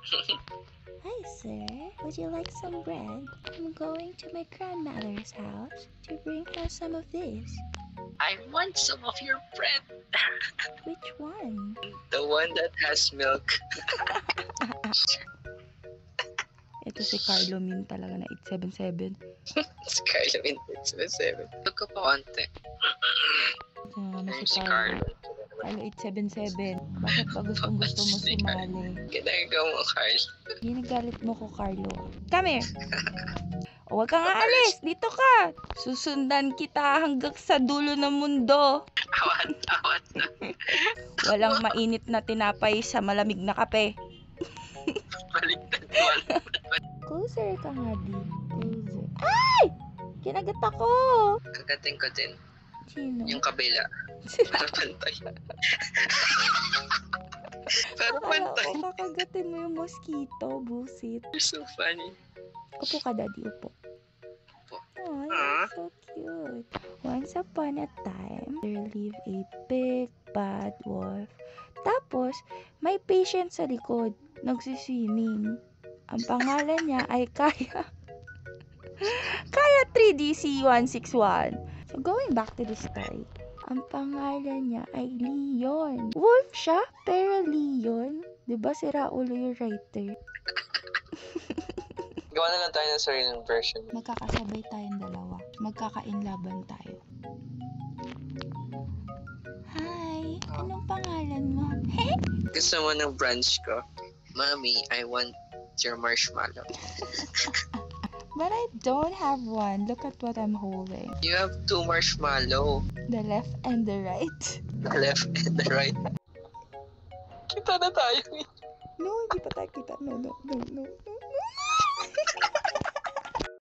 Hi, sir. Would you like some bread? I'm going to my grandmother's house to bring her some of this. I want some of your bread. Which one? The one that has milk. Ito si Carlo Min talaga na 877. Scarlo in 7. Look ka pa konti. Ano Ayun si si Carlo? Carlo. Carlo 877. Bakit ba gustong gusto mo sumali? Ginagawa mo, Carlo. Ginagalit mo ko, Carlo. Come here! O, huwag kang aalis! Dito ka! Susundan kita hanggang sa dulo ng mundo. Awat na. Walang mainit na tinapay sa malamig na kape. Baliktad. Closer ka nga, di. Closer. Ay! Kinagat ako! Kagating ko din. Sino? Yung kabila. Para pantay. Para Akala pantay. ko kakagatin mo yung mosquito, busit. You're so funny. Upo ka, daddy, upo. Upo. Oh, you're so cute. Once upon a time, there lived a big bad wolf. Tapos, may patient sa likod, nagsiswimming. Ang pangalan niya ay Kaya 3DC161. So, going back to the story. Ang pangalan niya ay Leon. Wolf siya, pero Leon. Diba si Raulo yung writer? Gawa na lang tayo ng sariling version. Magkakasabay tayong dalawa. Magkakainlaban tayo. Hi! Anong pangalan mo? Gusto mo ng brunch ko? Mommy, I want your marshmallow. But I don't have one. Look at what I'm holding. You have 2 marshmallow. The left and the right. The left and the right. Kita na tayo. No, hindi pa tayo kita. No.